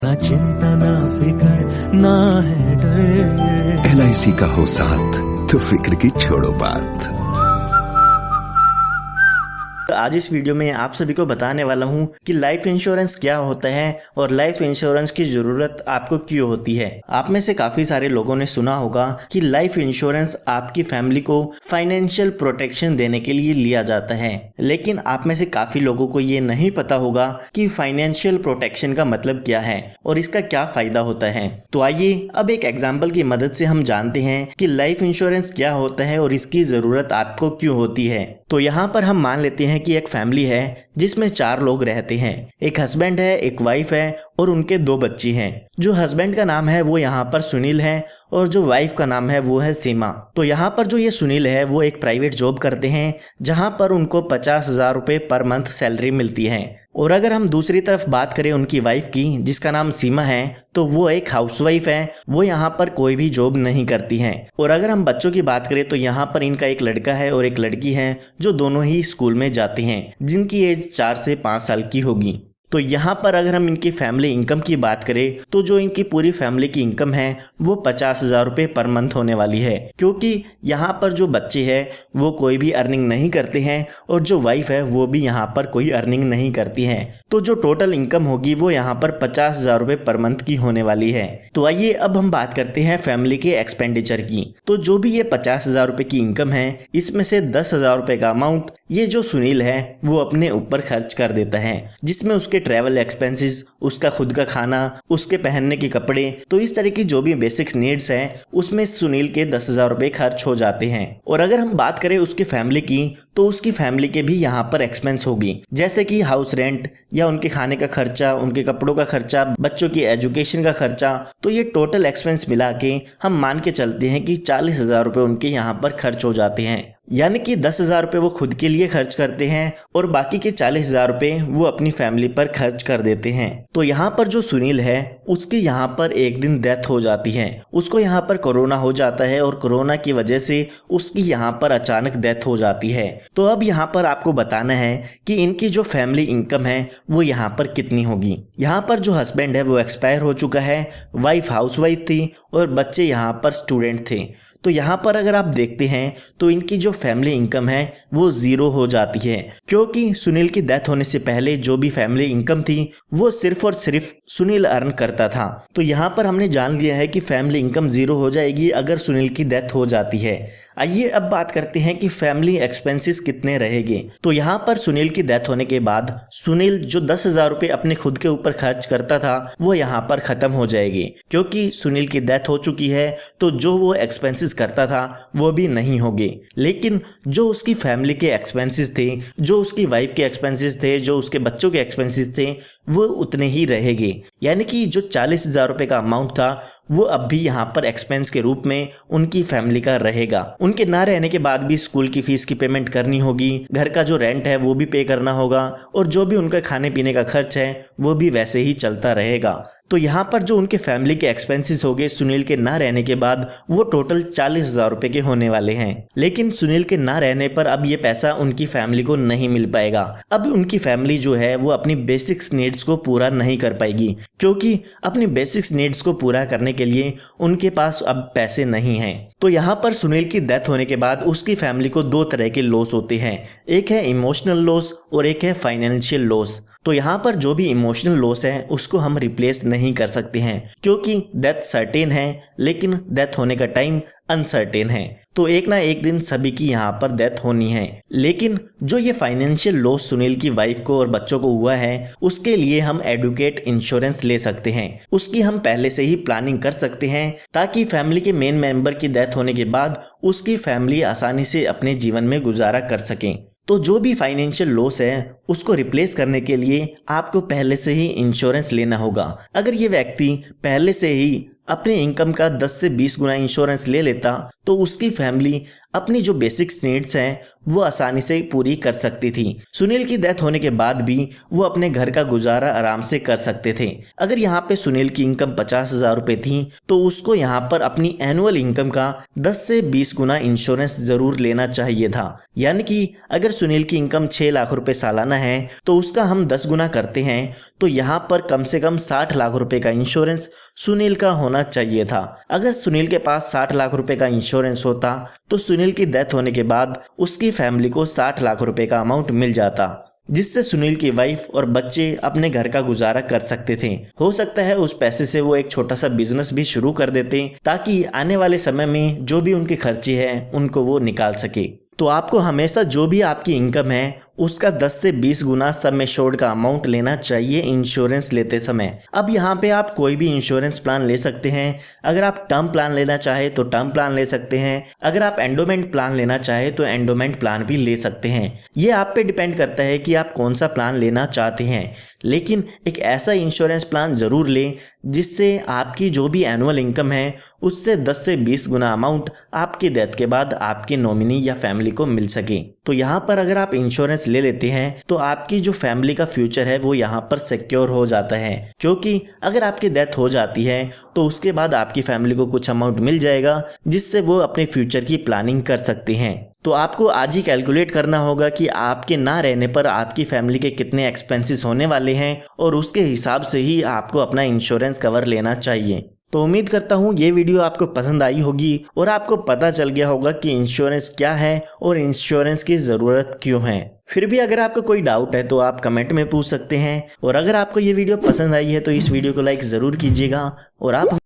ना चिंता ना फिकर ना है डर। LIC का हो साथ तो फिक्र की छोड़ो बात। आज इस वीडियो में आप सभी को बताने वाला हूं कि लाइफ इंश्योरेंस क्या होता है और लाइफ इंश्योरेंस की जरूरत आपको क्यों होती है। आप में से काफी सारे लोगों ने सुना होगा कि लाइफ इंश्योरेंस आपकी फैमिली को फाइनेंशियल प्रोटेक्शन देने के लिए लिया जाता है, लेकिन आप में से काफी लोगों को ये नहीं पता होगा कि फाइनेंशियल प्रोटेक्शन का मतलब क्या है और इसका क्या फायदा होता है। तो आइए अब एक एग्जाम्पल की मदद से हम जानते हैं कि लाइफ इंश्योरेंस क्या होता है और इसकी जरूरत आपको क्यों होती है। तो यहाँ पर हम मान लेते हैं कि एक फैमिली है जिसमें 4 लोग रहते हैं। एक हस्बैंड है, एक वाइफ है और उनके 2 बच्चे हैं। जो हस्बैंड का नाम है वो यहाँ पर सुनील है और जो वाइफ का नाम है वो है सीमा। तो यहाँ पर जो ये सुनील है वो एक प्राइवेट जॉब करते हैं जहाँ पर उनको 50,000 रुपये पर मंथ सैलरी मिलती है। और अगर हम दूसरी तरफ बात करें उनकी वाइफ की जिसका नाम सीमा है, तो वो एक हाउसवाइफ है, वो यहाँ पर कोई भी जॉब नहीं करती हैं। और अगर हम बच्चों की बात करें तो यहाँ पर इनका एक लड़का है और एक लड़की है जो दोनों ही स्कूल में जाते हैं, जिनकी एज 4 से 5 साल की होगी। तो यहाँ पर अगर हम इनकी फैमिली इनकम की बात करें तो जो इनकी पूरी फैमिली की इनकम है वो 50,000 रुपये पर मंथ होने वाली है, क्योंकि यहाँ पर जो बच्चे हैं वो कोई भी अर्निंग नहीं करते हैं और जो वाइफ है वो भी यहाँ पर कोई अर्निंग नहीं करती है। तो जो टोटल इनकम होगी वो यहाँ पर 50,000 रुपये पर मंथ की होने वाली है। तो आइए अब हम बात करते हैं फैमिली के एक्सपेंडिचर की। तो जो भी ये 50,000 रुपये की इनकम है, इसमें से 10,000 रुपये का अमाउंट ये जो सुनील है वो अपने ऊपर खर्च कर देता है, जिसमें उसके ट्रैवल एक्सपेंसेस, उसका खुद का खाना, उसके पहनने के कपड़े, तो इस तरह की जो भी बेसिक नीड्स हैं उसमें सुनील के 10,000 रुपये खर्च हो जाते हैं। और अगर हम बात करें उसकी फैमिली की तो उसकी फैमिली के भी यहाँ पर एक्सपेंस होगी, जैसे कि हाउस रेंट या उनके खाने का खर्चा, उनके कपड़ों का खर्चा, बच्चों की एजुकेशन का खर्चा। तो ये टोटल एक्सपेंस मिला के हम मान के चलते हैं कि 40,000 रुपये उनके यहाँ पर खर्च हो जाते हैं। यानी कि 10,000 रुपये वो खुद के लिए खर्च करते हैं और बाकी के 40,000 रुपये वो अपनी फैमिली पर खर्च कर देते हैं। तो यहाँ पर जो सुनील है उसकी यहाँ पर एक दिन डेथ हो जाती है, उसको यहाँ पर कोरोना हो जाता है और कोरोना की वजह से उसकी यहाँ पर अचानक डेथ हो जाती है। तो अब यहाँ पर आपको बताना है कि इनकी जो फैमिली इनकम है वो यहाँ पर कितनी होगी। यहाँ पर जो हस्बैंड है वो एक्सपायर हो चुका है, वाइफ हाउसवाइफ थी और बच्चे यहाँ पर स्टूडेंट थे। तो यहाँ पर अगर आप देखते हैं तो इनकी जो फैमिली इनकम है वो 0 हो जाती है, क्योंकि सुनील की डेथ होने से पहले जो भी फैमिली इनकम थी वो सिर्फ और सिर्फ सुनील अर्न करता था। तो यहाँ पर हमने जान लिया है कि फैमिली इनकम 0 हो जाएगी अगर सुनील की डेथ हो जाती है। आइए अब बात करते हैं कि फैमिली एक्सपेंसेस कितने रहेंगे। तो यहाँ पर सुनील की डेथ होने के बाद सुनील जो 10,000 रुपये अपने खुद के ऊपर खर्च करता था वो यहाँ पर खत्म हो जाएगी, क्योंकि सुनील की डेथ हो चुकी है। तो जो वो एक्सपेंसेस करता था वो भी नहीं होंगे, लेकिन जो उसकी फैमिली के एक्सपेंसेस थे, जो उसकी वाइफ के एक्सपेंसेस थे, जो उसके बच्चों के एक्सपेंसेस थे वो उतने ही रहेंगे। यानी कि जो 40,000 रुपये का अमाउंट था वो अब भी यहाँ पर एक्सपेंस के रूप में उनकी फैमिली का रहेगा। उनके ना रहने के बाद भी स्कूल की फीस की पेमेंट करनी होगी, घर का जो रेंट है वो भी पे करना होगा और जो भी उनका खाने पीने का खर्च है वो भी वैसे ही चलता रहेगा। तो यहाँ पर जो उनके फैमिली के एक्सपेंसेस हो गए सुनील के ना रहने के बाद वो टोटल 40,000 रुपये के होने वाले हैं। लेकिन सुनील के ना रहने पर अब ये पैसा उनकी फैमिली को नहीं मिल पाएगा। अब उनकी फैमिली जो है वो अपनी बेसिक्स नीड्स को पूरा नहीं कर पाएगी, क्योंकि अपनी बेसिक्स नीड्स को पूरा करने के लिए उनके पास अब पैसे नहीं हैं। तो यहाँ पर सुनील की डेथ होने के बाद उसकी फैमिली को 2 तरह के लॉस होते हैं, एक है इमोशनल लॉस और एक है फाइनेंशियल लॉस। तो यहाँ पर जो भी इमोशनल लॉस है उसको हम रिप्लेस नहीं कर सकते हैं, क्योंकि डेथ सर्टेन है लेकिन डेथ होने का टाइम अनसर्टेन है। तो एक ना एक दिन सभी की यहाँ पर डेथ होनी है। लेकिन जो ये फाइनेंशियल लॉस सुनील की वाइफ को और बच्चों को हुआ है उसके लिए हम एडुकेट इंश्योरेंस ले सकते हैं। उसकी हम पहले से ही प्लानिंग कर सकते हैं ताकि फैमिली के मेन मेंबर की डेथ होने के बाद उसकी फैमिली आसानी से अपने जीवन में गुजारा कर सकें। तो जो भी फाइनेंशियल लॉस है उसको रिप्लेस करने के लिए आपको पहले से ही इंश्योरेंस लेना होगा। अगर ये व्यक्ति पहले से ही अपने इनकम का 10 से 20 गुना इंश्योरेंस ले लेता तो उसकी फैमिली अपनी जो बेसिक्स नीड्स हैं वो आसानी से पूरी कर सकती थी। सुनील की डेथ होने के बाद भी वो अपने घर का गुजारा आराम से कर सकते थे। अगर यहाँ पे सुनील की इनकम 50,000 रुपए थी तो उसको यहाँ पर अपनी एनुअल इनकम का 10 से 20 गुना इंश्योरेंस जरूर लेना चाहिए था। यानी कि अगर सुनील की इनकम 6 लाख रुपए सालाना है तो उसका हम 10 गुना करते हैं तो यहाँ पर कम से कम 60 लाख रुपए का इंश्योरेंस सुनील का होना चाहिए था। अगर सुनील के पास 60 लाख रुपए का इंश्योरेंस होता तो सुनील की डेथ होने के बाद उसकी फैमिली को 60 लाख रुपए का अमाउंट मिल जाता, जिससे सुनील की वाइफ और बच्चे अपने घर का गुजारा कर सकते थे। हो सकता है उस पैसे से वो एक छोटा सा बिजनेस भी शुरू कर देते ताकि आने वाले समय में जो भी उनके खर्चे हैं उनको वो निकाल सके। तो आपको हमेशा जो भी आपकी इनकम है उसका 10 से 20 गुना सम एश्योर्ड का अमाउंट लेना चाहिए इंश्योरेंस लेते समय। अब यहाँ पे आप कोई भी इंश्योरेंस प्लान ले सकते हैं। अगर आप टर्म प्लान लेना चाहे तो टर्म प्लान ले सकते हैं। अगर आप एंडोमेंट प्लान लेना चाहे तो एंडोमेंट प्लान भी ले सकते हैं। ये आप पे डिपेंड करता है कि आप कौन सा प्लान लेना चाहते हैं, लेकिन एक ऐसा इंश्योरेंस प्लान जरूर लें जिससे आपकी जो भी एनुअल इनकम है उससे 10 से 20 गुना अमाउंट आपकी डेथ के बाद आपके नॉमिनी या फैमिली को मिल सके। तो यहाँ पर अगर आप इंश्योरेंस ले लेते हैं तो आपकी जो फैमिली का फ्यूचर है वो यहाँ पर सिक्योर हो जाता है, क्योंकि अगर आपकी डेथ हो जाती है तो उसके बाद आपकी फैमिली को कुछ अमाउंट मिल जाएगा जिससे वो अपने फ्यूचर की प्लानिंग कर सकते हैं। तो आपको आज ही कैलकुलेट करना होगा कि आपके ना रहने पर आपकी फैमिली के कितने एक्सपेंसेस होने वाले हैं और उसके हिसाब से ही आपको अपना इंश्योरेंस कवर लेना चाहिए। तो उम्मीद करता हूँ ये वीडियो आपको पसंद आई होगी और आपको पता चल गया होगा कि इंश्योरेंस क्या है और इंश्योरेंस की ज़रूरत क्यों है। फिर भी अगर आपको कोई डाउट है तो आप कमेंट में पूछ सकते हैं, और अगर आपको ये वीडियो पसंद आई है तो इस वीडियो को लाइक ज़रूर कीजिएगा और आप